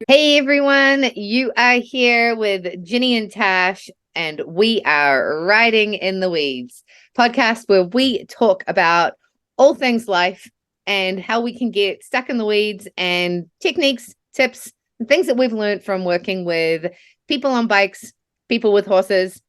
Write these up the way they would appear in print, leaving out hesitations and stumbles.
Hey everyone, you are here with Ginny and Tash, and we are Riding in the Weeds, podcast where we talk about all things life and how we can get stuck in the weeds and techniques, tips, and things that we've learned from working with people on bikes, people with horses,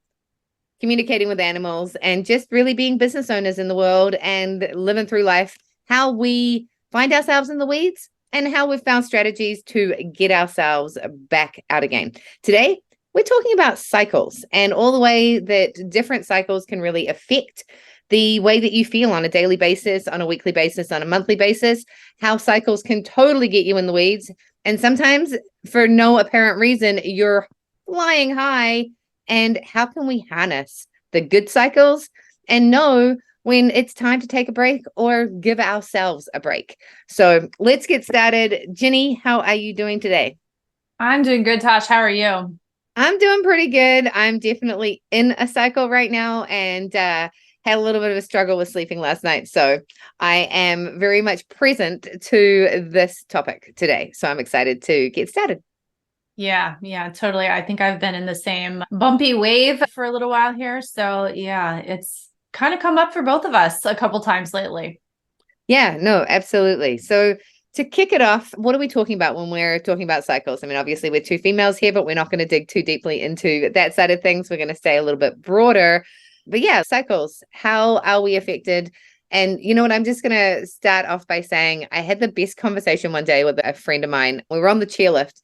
communicating with animals, and just really being business owners in the world and living through life, how we find ourselves in the weeds and how we've found strategies to get ourselves back out again. Today, we're talking about cycles and all the way that different cycles can really affect the way that you feel on a daily basis, on a weekly basis, on a monthly basis, how cycles can totally get you in the weeds. And sometimes, for no apparent reason, you're flying high. And how can we harness the good cycles and know when it's time to take a break or give ourselves a break? So let's get started. Ginny, how are you doing today? I'm doing good, Tash. How are you? I'm doing pretty good. I'm definitely in a cycle right now and had a little bit of a struggle with sleeping last night. So I am very much present to this topic today. So I'm excited to get started. Yeah, totally. I think I've been in the same bumpy wave for a little while here. So yeah, it's kind of come up for both of us a couple times lately. Yeah, no, absolutely. So to kick it off, what are we talking about when we're talking about cycles? I mean, obviously we're two females here, but we're not going to dig too deeply into that side of things. We're going to stay a little bit broader. But yeah, cycles, how are we affected? And you know what? I'm just going to start off by saying I had the best conversation one day with a friend of mine. We were on the chairlift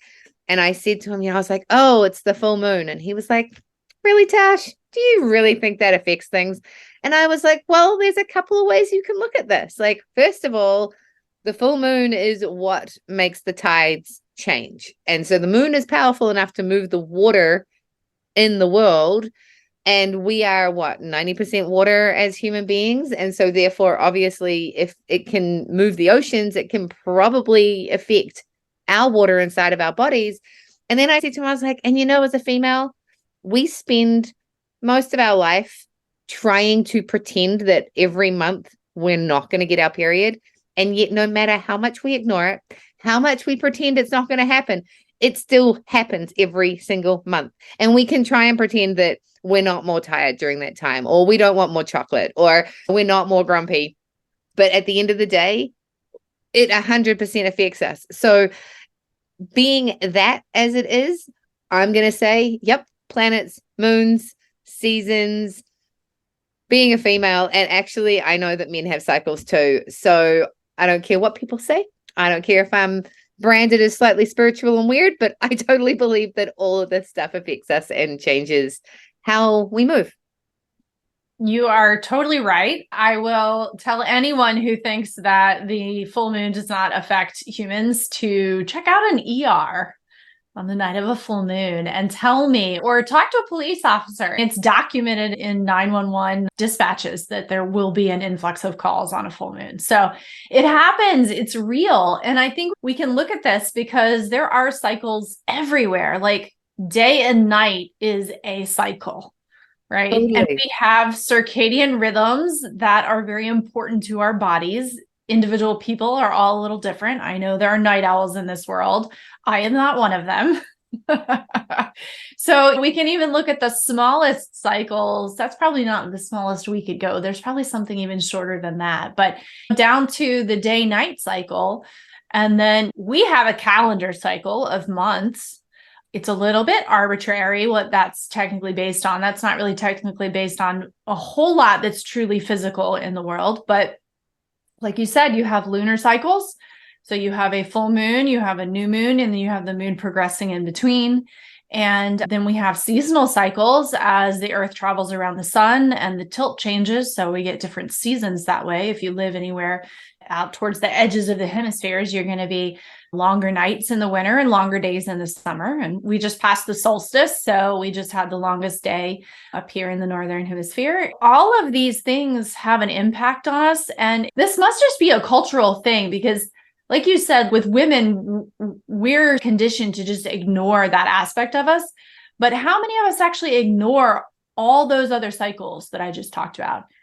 and I said to him, I was like, oh, it's the full moon. And he was like, really, Tash? Do you really think that affects things? And I was like, well, there's a couple of ways you can look at this. Like, first of all, the full moon is what makes the tides change. And so the moon is powerful enough to move the water in the world. And we are what, 90% water as human beings. And so, therefore, obviously, if it can move the oceans, it can probably affect our water inside of our bodies. And then I said to him, I was like, and as a female, we spend most of our life trying to pretend that every month we're not going to get our period. And yet, no matter how much we ignore it, how much we pretend it's not going to happen, it still happens every single month. And we can try and pretend that we're not more tired during that time, or we don't want more chocolate, or we're not more grumpy. But at the end of the day, it 100% affects us. So, being that as it is, I'm going to say, yep, planets, moons, seasons, being a female. And actually, I know that men have cycles too. So I don't care what people say. I don't care if I'm branded as slightly spiritual and weird, but I totally believe that all of this stuff affects us and changes how we move. You are totally right. I will tell anyone who thinks that the full moon does not affect humans to check out an ER on the night of a full moon and tell me, or talk to a police officer. It's documented in 911 dispatches that there will be an influx of calls on a full moon. So it happens, it's real. And I think we can look at this because there are cycles everywhere. Like day and night is a cycle, right? And Totally. we have circadian rhythms that are very important to our bodies. Individual people are all a little different. I know there are night owls in this world. I am not one of them. So we can even look at the smallest cycles. That's probably not the smallest we could go. There's probably something even shorter than that, but down to the day night cycle. And then we have a calendar cycle of months. It's a little bit arbitrary what that's technically based on. That's not really technically based on a whole lot that's truly physical in the world. But like you said, you have lunar cycles. So you have a full moon, you have a new moon, and then you have the moon progressing in between. And then we have seasonal cycles as the earth travels around the sun and the tilt changes. So we get different seasons that way. If you live anywhere out towards the edges of the hemispheres, you're going to be longer nights in the winter and longer days in the summer. And we just passed the solstice. So we just had the longest day up here in the northern hemisphere. All of these things have an impact on us. And this must just be a cultural thing because, like you said, with women, we're conditioned to just ignore that aspect of us. But how many of us actually ignore all those other cycles that I just talked about? Oh,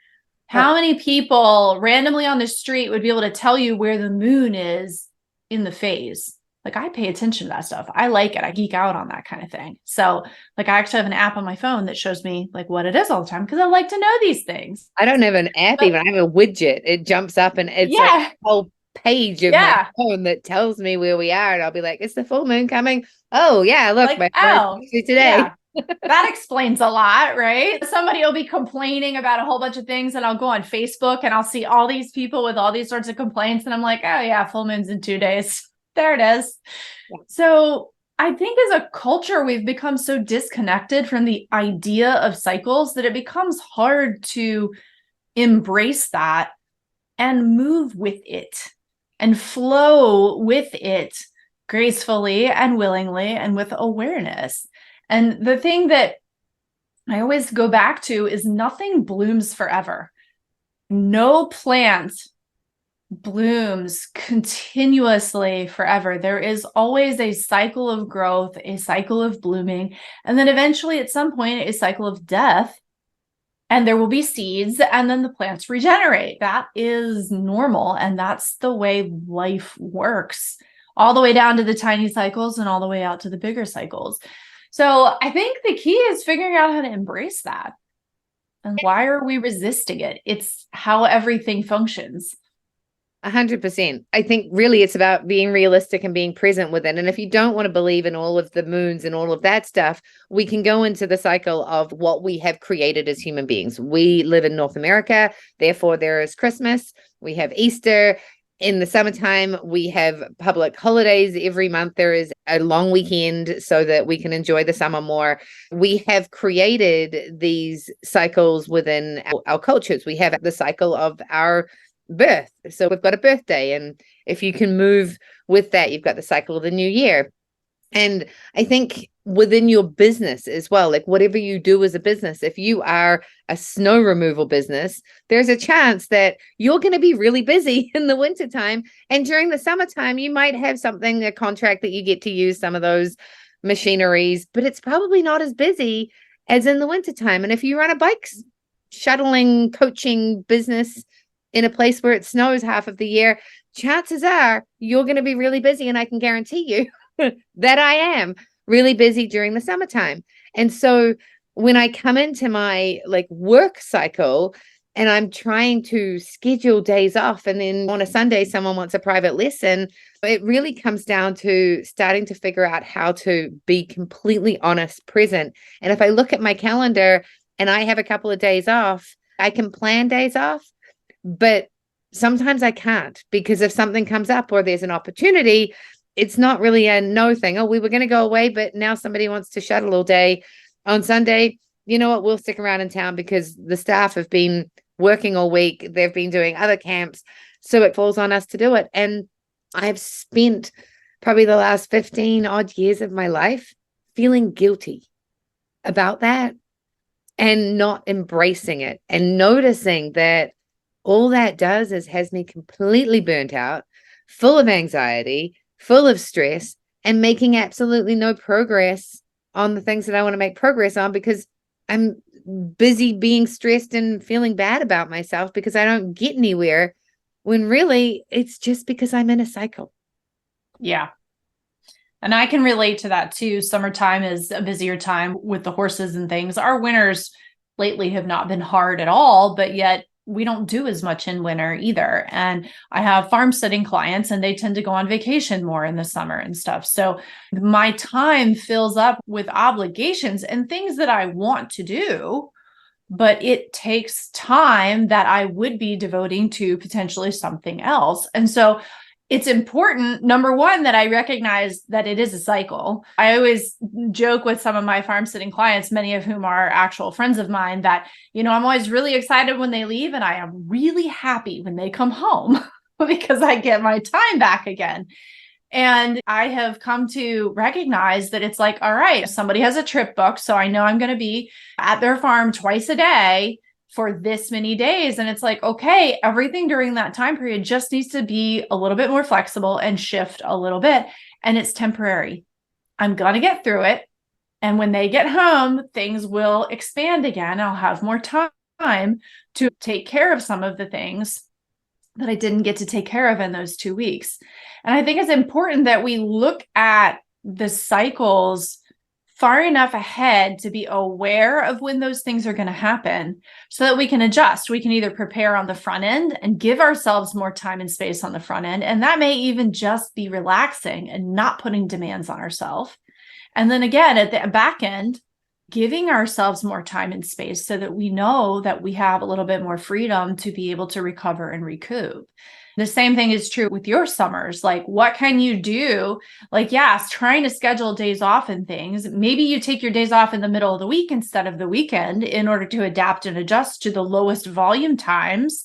How many people randomly on the street would be able to tell you where the moon is in the phase? like I pay attention to that stuff. I like it. I geek out on that kind of thing. So like I actually have an app on my phone that shows me like what it is all the time because I like to know these things. I don't have an app But even. I have a widget. It jumps up and it's like yeah, a whole page of my yeah. phone that tells me where we are. And I'll be like, is the full moon coming? Oh, yeah, look, Like, my phone oh, is today. yeah. That explains a lot, right? Somebody will be complaining about a whole bunch of things, and I'll go on Facebook and I'll see all these people with all these sorts of complaints. And I'm like, oh, yeah, full moon's in 2 days. There it is. Yeah. So I think as a culture, we've become so disconnected from the idea of cycles that it becomes hard to embrace that and move with it and flow with it gracefully and willingly and with awareness. And the thing that I always go back to is nothing blooms forever. No plant blooms continuously forever. There is always a cycle of growth, a cycle of blooming, and then eventually at some point, a cycle of death. And there will be seeds, and then the plants regenerate. That is normal. And that's the way life works, all the way down to the tiny cycles and all the way out to the bigger cycles. So I think the key is figuring out how to embrace that. And why are we resisting it? It's how everything functions. 100%. I think really it's about being realistic and being present with it. And if you don't want to believe in all of the moons and all of that stuff, we can go into the cycle of what we have created as human beings. We live in North America, therefore there is Christmas, we have Easter. In the summertime, we have public holidays. Every month there is a long weekend so that we can enjoy the summer more. We have created these cycles within our cultures. We have the cycle of our birth. So we've got a birthday. And if you can move with that, you've got the cycle of the new year. And I think within your business as well, like whatever you do as a business, if you are a snow removal business, there's a chance that you're going to be really busy in the wintertime. And during the summertime, you might have something, a contract that you get to use some of those machineries, but it's probably not as busy as in the wintertime. And if you run a bike shuttling, coaching business in a place where it snows half of the year, chances are you're going to be really busy. And I can guarantee you that I am really busy during the summertime. And so when I come into my like work cycle and I'm trying to schedule days off, and then on a Sunday, someone wants a private lesson, it really comes down to starting to figure out how to be completely honest, present. And if I look at my calendar and I have a couple of days off, I can plan days off, but sometimes I can't, because if something comes up or there's an opportunity, it's not really a no thing. Oh, we were going to go away, but now somebody wants to shuttle all day on Sunday. You know what? We'll stick around in town because the staff have been working all week. They've been doing other camps. So it falls on us to do it. And I've spent probably the last 15 odd years of my life feeling guilty about that and not embracing it and noticing that all that does is has me completely burnt out, full of anxiety, full of stress, and making absolutely no progress on the things that I want to make progress on because I'm busy being stressed and feeling bad about myself because I don't get anywhere, when really it's just because I'm in a cycle. Yeah. And I can relate to that too. Summertime is a busier time with the horses and things. Our winters lately have not been hard at all, but yet we don't do as much in winter either. And I have farm sitting clients and they tend to go on vacation more in the summer and stuff. So my time fills up with obligations and things that I want to do, but it takes time that I would be devoting to potentially something else. And so it's important, number one, that I recognize that it is a cycle. I always joke with some of my farm sitting clients, many of whom are actual friends of mine, that, I'm always really excited when they leave and I am really happy when they come home because I get my time back again. And I have come to recognize that it's like, all right, somebody has a trip booked, so I know I'm going to be at their farm twice a day for this many days. And it's like, okay, everything during that time period just needs to be a little bit more flexible and shift a little bit. And it's temporary. I'm going to get through it. And when they get home, things will expand again. I'll have more time to take care of some of the things. that I didn't get to take care of in those 2 weeks. And I think it's important that we look at the cycles far enough ahead to be aware of when those things are going to happen so that we can adjust. We can either prepare on the front end and give ourselves more time and space on the front end. And that may even just be relaxing and not putting demands on ourselves. And then again, at the back end, giving ourselves more time and space so that we know that we have a little bit more freedom to be able to recover and recoup. The same thing is true with your summers. Like, what can you do? Like, yes, trying to schedule days off and things. Maybe you take your days off in the middle of the week instead of the weekend in order to adapt and adjust to the lowest volume times.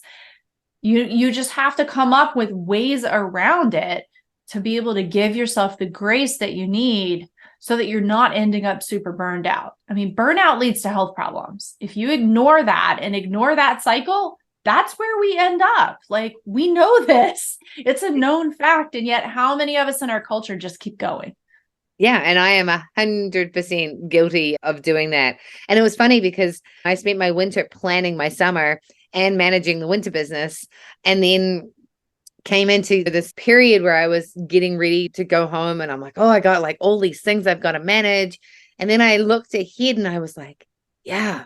You just have to come up with ways around it to be able to give yourself the grace that you need so that you're not ending up super burned out. I mean, burnout leads to health problems. If you ignore that and ignore that cycle, that's where we end up. Like, we know this. It's a known fact. And yet, how many of us in our culture just keep going? Yeah. And I am 100% guilty of doing that. And it was funny because I spent my winter planning my summer and managing the winter business. And then came into this period where I was getting ready to go home and I'm like, oh, I got like all these things I've got to manage. And then I looked ahead and I was like, yeah,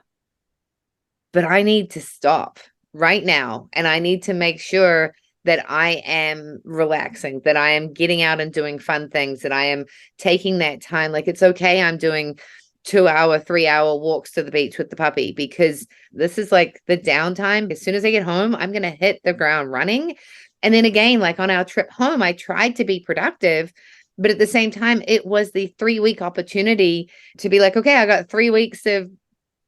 but I need to stop right now. And I need to make sure that I am relaxing, that I am getting out and doing fun things, that I am taking that time. Like, it's okay. I'm doing 2-hour, 3-hour walks to the beach with the puppy because this is like the downtime. As soon as I get home, I'm going to hit the ground running. And then again, like on our trip home, I tried to be productive, but at the same time, it was the 3-week opportunity to be like, okay, I got 3 weeks of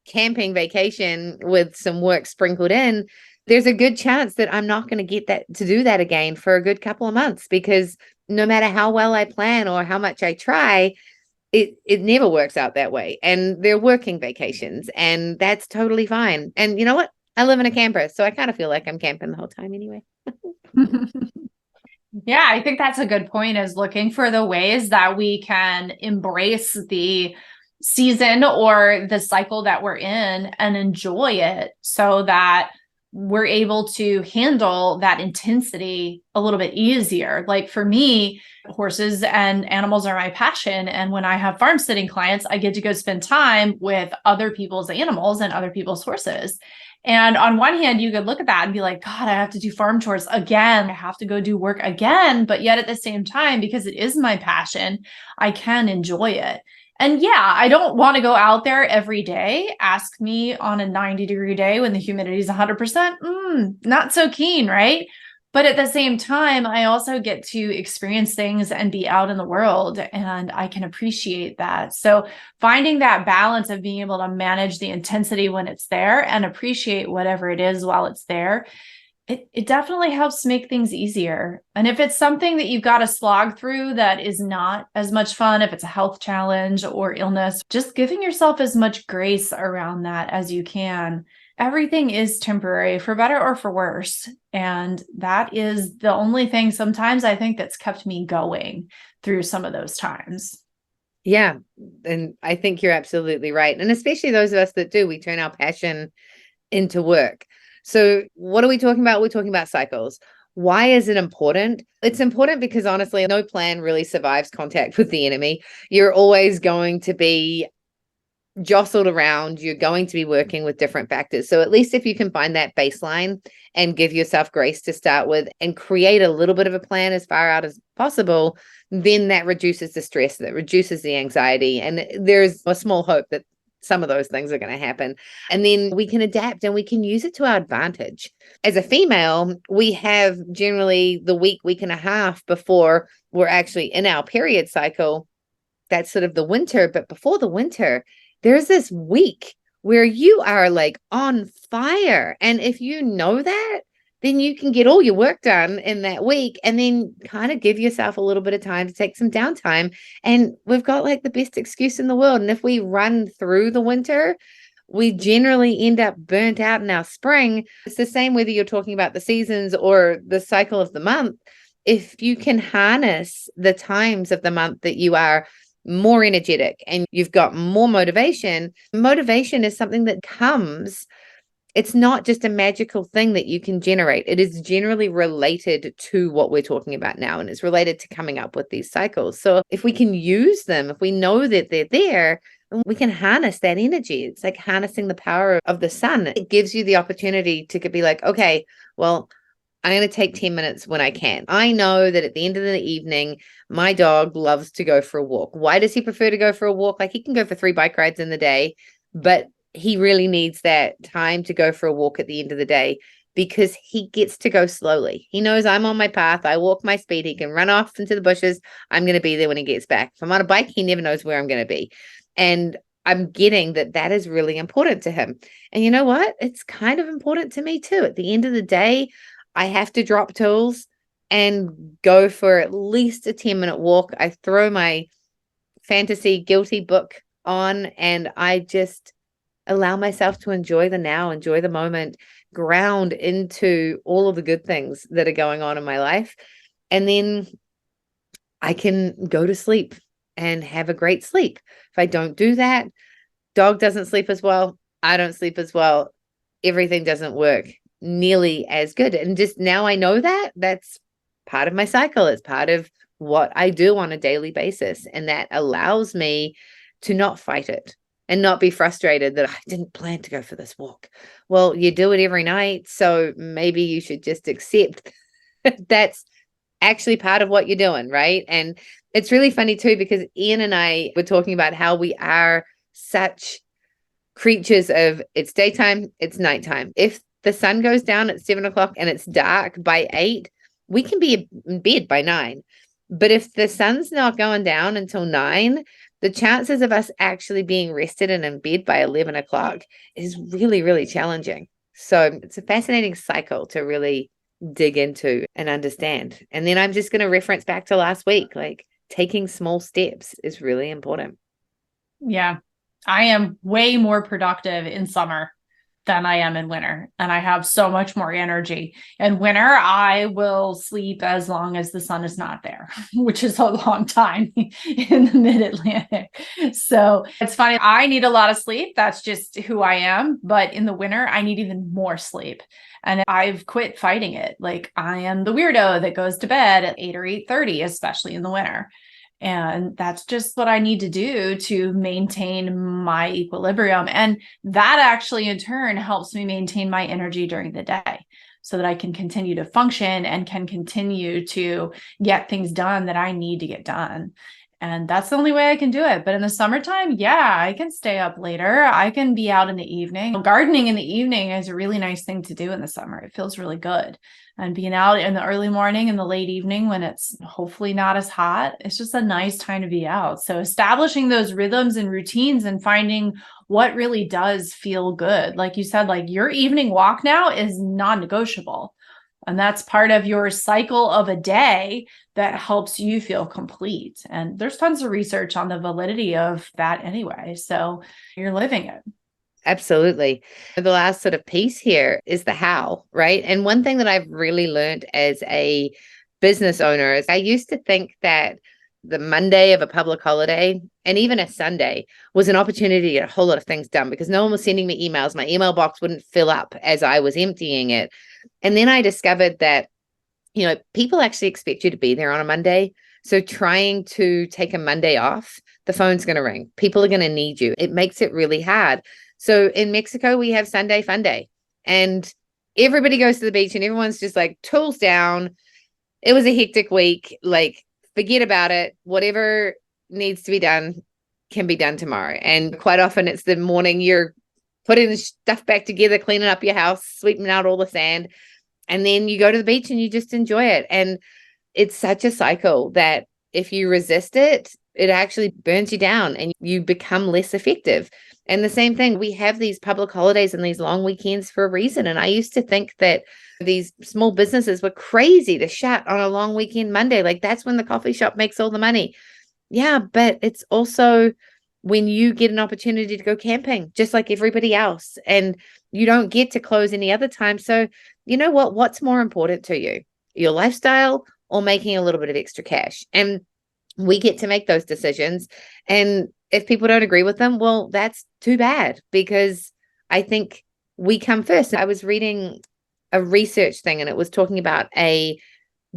camping vacation with some work sprinkled in. There's a good chance that I'm not going to get that to do that again for a good couple of months because no matter how well I plan or how much I try, it never works out that way. And they're working vacations and that's totally fine. And you know what? I live in a camper, so I kind of feel like I'm camping the whole time anyway. Yeah, I think that's a good point, is looking for the ways that we can embrace the season or the cycle that we're in and enjoy it so that we're able to handle that intensity a little bit easier. Like for me, horses and animals are my passion. And when I have farm sitting clients, I get to go spend time with other people's animals and other people's horses. And on one hand, you could look at that and be like, God, I have to do farm chores again. I have to go do work again. But yet at the same time, because it is my passion, I can enjoy it. And yeah, I don't want to go out there every day. Ask me on a 90-degree day when the humidity is 100%, not so keen, right? But at the same time, I also get to experience things and be out in the world, and I can appreciate that. So finding that balance of being able to manage the intensity when it's there and appreciate whatever it is while it's there, it definitely helps make things easier. And if it's something that you've got to slog through that is not as much fun, if it's a health challenge or illness, just giving yourself as much grace around that as you can. Everything is temporary, for better or for worse. And that is the only thing sometimes I think that's kept me going through some of those times. Yeah. And I think you're absolutely right. And especially those of us that do, we turn our passion into work. So what are we talking about? We're talking about cycles. Why is it important? It's important because honestly, no plan really survives contact with the enemy. You're always going to be jostled around. You're going to be working with different factors. So at least if you can find that baseline and give yourself grace to start with and create a little bit of a plan as far out as possible, then that reduces the stress, that reduces the anxiety. And there's a small hope that some of those things are going to happen. And then we can adapt and we can use it to our advantage. As a female, we have generally the week and a half before we're actually in our period cycle. That's sort of the winter. But before the winter, there's this week where you are like on fire. And if you know that, then you can get all your work done in that week and then kind of give yourself a little bit of time to take some downtime. And we've got like the best excuse in the world. And if we run through the winter, we generally end up burnt out in our spring. It's the same whether you're talking about the seasons or the cycle of the month. If you can harness the times of the month that you are more energetic and you've got more motivation, motivation is something that comes It's not just a magical thing that you can generate. It is generally related to what we're talking about now, and it's related to coming up with these cycles. So if we can use them, if we know that they're there, we can harness that energy. It's like harnessing the power of the sun. It gives you the opportunity to be like, okay, well, I'm going to take 10 minutes when I can. I know that at the end of the evening, my dog loves to go for a walk. Why does he prefer to go for a walk? Like, he can go for 3 bike rides in the day, but he really needs that time to go for a walk at the end of the day because he gets to go slowly. He knows I'm on my path. I walk my speed. He can run off into the bushes. I'm going to be there when he gets back. If I'm on a bike, he never knows where I'm going to be. And I'm getting that is really important to him. And you know what? It's kind of important to me too. At the end of the day, I have to drop tools and go for at least a 10-minute walk. I throw my fantasy guilty book on and I just allow myself to enjoy the now, enjoy the moment, ground into all of the good things that are going on in my life. And then I can go to sleep and have a great sleep. If I don't do that, dog doesn't sleep as well. I don't sleep as well. Everything doesn't work nearly as good. And just now I know that that's part of my cycle. It's part of what I do on a daily basis. And that allows me to not fight it and not be frustrated that I didn't plan to go for this walk. Well, you do it every night. So maybe you should just accept that's actually part of what you're doing. Right. And it's really funny too, because Ian and I were talking about how we are such creatures of it's daytime, it's nighttime. If the sun goes down at 7 o'clock and it's dark by 8, we can be in bed by 9. But if the sun's not going down until 9, the chances of us actually being rested and in bed by 11 o'clock is really, really challenging. So it's a fascinating cycle to really dig into and understand. And then I'm just going to reference back to last week, like taking small steps is really important. Yeah. I am way more productive in summer than I am in winter. And I have so much more energy. In winter, I will sleep as long as the sun is not there, which is a long time in the mid-Atlantic. So it's funny. I need a lot of sleep. That's just who I am. But in the winter, I need even more sleep. And I've quit fighting it. Like, I am the weirdo that goes to bed at 8 or 8:30, especially in the winter. And that's just what I need to do to maintain my equilibrium. And that actually in turn helps me maintain my energy during the day so that I can continue to function and can continue to get things done that I need to get done. And that's the only way I can do it. But in the summertime, yeah, I can stay up later. I can be out in the evening. Gardening in the evening is a really nice thing to do in the summer. It feels really good. And being out in the early morning and the late evening when it's hopefully not as hot, it's just a nice time to be out. So establishing those rhythms and routines and finding what really does feel good. Like you said, like your evening walk now is non-negotiable. And that's part of your cycle of a day that helps you feel complete. And there's tons of research on the validity of that anyway. So you're living it. Absolutely. The last sort of piece here is the how, right? And one thing that I've really learned as a business owner is I used to think that the Monday of a public holiday and even a Sunday was an opportunity to get a whole lot of things done because no one was sending me emails. My email box wouldn't fill up as I was emptying it. And then I discovered that, people actually expect you to be there on a Monday. So trying to take a Monday off, the phone's going to ring. People are going to need you. It makes it really hard. So in Mexico, we have Sunday Fun Day and everybody goes to the beach and everyone's just like tools down. It was a hectic week. Like, forget about it. Whatever needs to be done can be done tomorrow. And quite often it's the morning you're putting the stuff back together, cleaning up your house, sweeping out all the sand. And then you go to the beach and you just enjoy it. And it's such a cycle that if you resist it, it actually burns you down and you become less effective. And the same thing, we have these public holidays and these long weekends for a reason. And I used to think that these small businesses were crazy to shut on a long weekend Monday. Like, that's when the coffee shop makes all the money. Yeah, but it's also when you get an opportunity to go camping, just like everybody else, and you don't get to close any other time. So you know what? What's more important to you, your lifestyle or making a little bit of extra cash? And we get to make those decisions. And if people don't agree with them, well, that's too bad, because I think we come first. I was reading a research thing and it was talking about a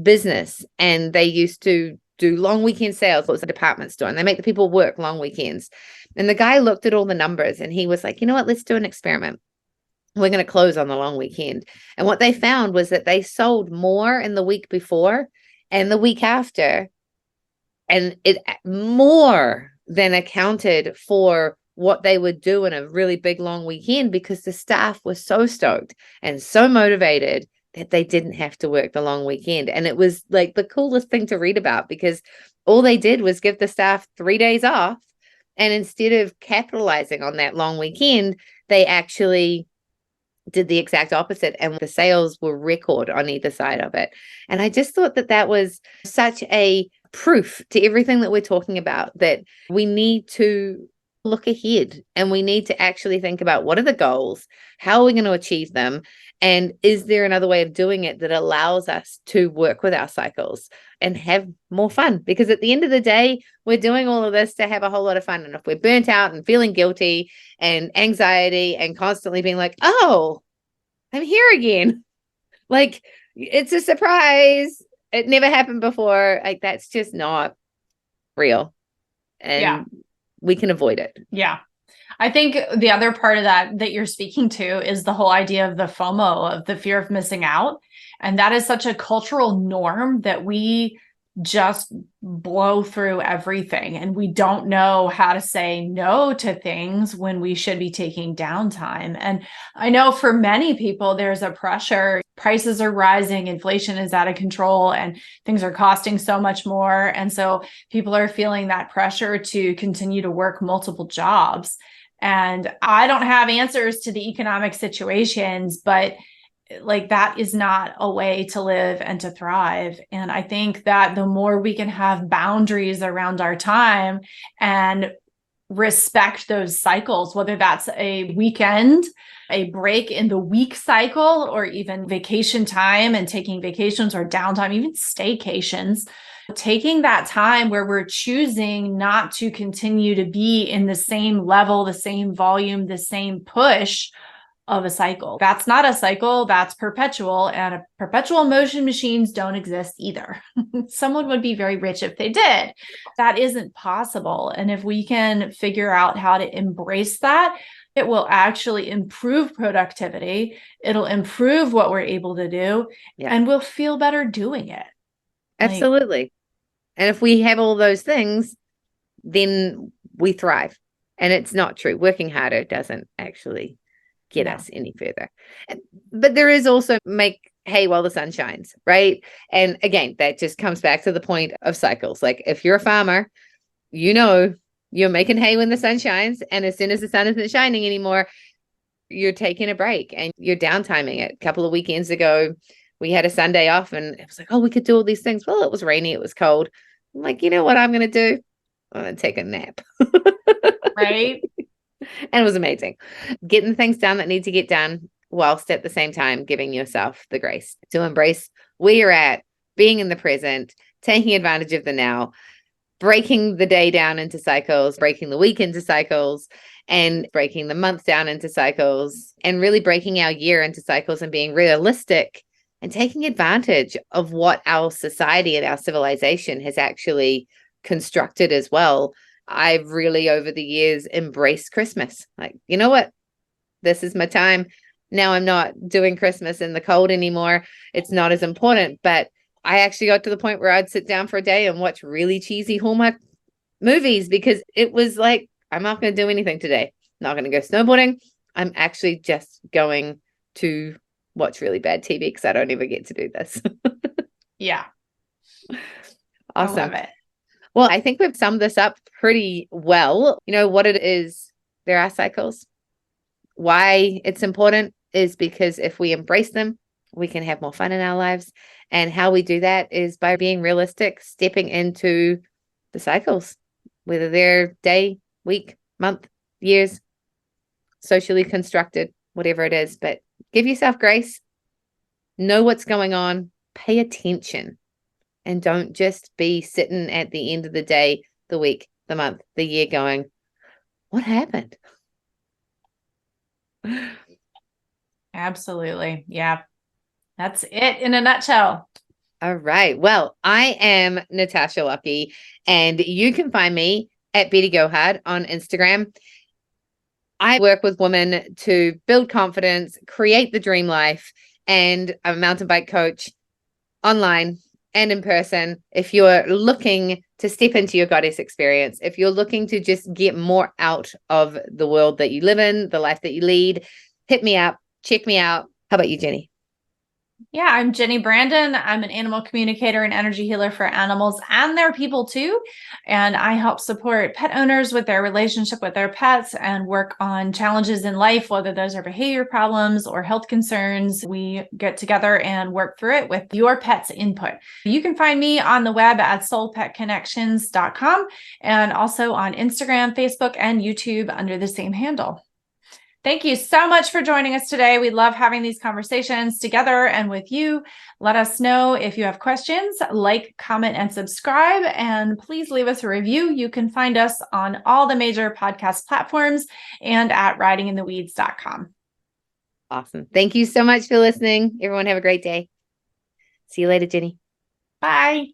business and they used to do long weekend sales. It was a department store and they make the people work long weekends. And the guy looked at all the numbers and he was like, you know what, let's do an experiment. We're going to close on the long weekend. And what they found was that they sold more in the week before and the week after, and it more than accounted for what they would do in a really big long weekend because the staff was so stoked and so motivated that they didn't have to work the long weekend. And it was like the coolest thing to read about because all they did was give the staff 3 days off. And instead of capitalizing on that long weekend, they actually did the exact opposite. And the sales were record on either side of it. And I just thought that that was such a proof to everything that we're talking about, that we need to look ahead and we need to actually think about what are the goals, how are we going to achieve them, and is there another way of doing it that allows us to work with our cycles and have more fun? Because at the end of the day, we're doing all of this to have a whole lot of fun. And if we're burnt out and feeling guilty and anxiety and constantly being like, oh, I'm here again, like it's a surprise, it never happened before, like that's just not real. And we can avoid it. Yeah. I think the other part of that you're speaking to is the whole idea of the FOMO, of the fear of missing out. And that is such a cultural norm that we just blow through everything. And we don't know how to say no to things when we should be taking downtime. And I know for many people, there's a pressure. Prices are rising, inflation is out of control, and things are costing so much more. And so people are feeling that pressure to continue to work multiple jobs. And I don't have answers to the economic situations, but like that is not a way to live and to thrive. And I think that the more we can have boundaries around our time and respect those cycles, whether that's a weekend, a break in the week cycle, or even vacation time and taking vacations or downtime, even staycations, taking that time where we're choosing not to continue to be in the same level, the same volume, the same push of a cycle. That's not a cycle, that's perpetual, and perpetual motion machines don't exist either. Someone would be very rich if they did. That isn't possible. And if we can figure out how to embrace that, it will actually improve productivity. It'll improve what we're able to do, and we'll feel better doing it. Absolutely. And if we have all those things, then we thrive. And it's not true. Working harder doesn't actually get us any further. But there is also make hay while the sun shines, right? And again, that just comes back to the point of cycles. Like if you're a farmer, you know you're making hay when the sun shines. And as soon as the sun isn't shining anymore, you're taking a break and you're downtiming it. A couple of weekends ago, we had a Sunday off and it was like, oh, we could do all these things. Well, it was rainy, it was cold. I'm like, you know what I'm going to do? I'm going to take a nap. Right. And it was amazing. Getting things done that need to get done whilst at the same time giving yourself the grace to embrace where you're at, being in the present, taking advantage of the now, breaking the day down into cycles, breaking the week into cycles, and breaking the month down into cycles, and really breaking our year into cycles and being realistic and taking advantage of what our society and our civilization has actually constructed as well. I've really over the years embraced Christmas. Like, you know what? This is my time. Now I'm not doing Christmas in the cold anymore. It's not as important, but I actually got to the point where I'd sit down for a day and watch really cheesy Hallmark movies because it was like, I'm not going to do anything today. I'm not going to go snowboarding. I'm actually just going to watch really bad TV because I don't ever get to do this. Yeah. Awesome. I love it. Well, I think we've summed this up pretty well. You know what it is? There are cycles. Why it's important is because if we embrace them, we can have more fun in our lives. And how we do that is by being realistic, stepping into the cycles, whether they're day, week, month, years, socially constructed, whatever it is. But give yourself grace, know what's going on, pay attention. And don't just be sitting at the end of the day, the week, the month, the year going, what happened? Absolutely. Yeah. That's it in a nutshell. All right. Well, I am Natasha Lucky, and you can find me at Betty Gohard on Instagram. I work with women to build confidence, create the dream life, and I'm a mountain bike coach online and in person. If you're looking to step into your goddess experience, if you're looking to just get more out of the world that you live in, the life that you lead, hit me up, check me out. How about you, Jenny? Yeah, I'm Jenny Brandon. I'm an animal communicator and energy healer for animals and their people too. And I help support pet owners with their relationship with their pets and work on challenges in life, whether those are behavior problems or health concerns. We get together and work through it with your pet's input. You can find me on the web at soulpetconnections.com and also on Instagram, Facebook, and YouTube under the same handle. Thank you so much for joining us today. We love having these conversations together and with you. Let us know if you have questions, like, comment, and subscribe. And please leave us a review. You can find us on all the major podcast platforms and at ridingintheweeds.com. Awesome. Thank you so much for listening. Everyone have a great day. See you later, Jenny. Bye.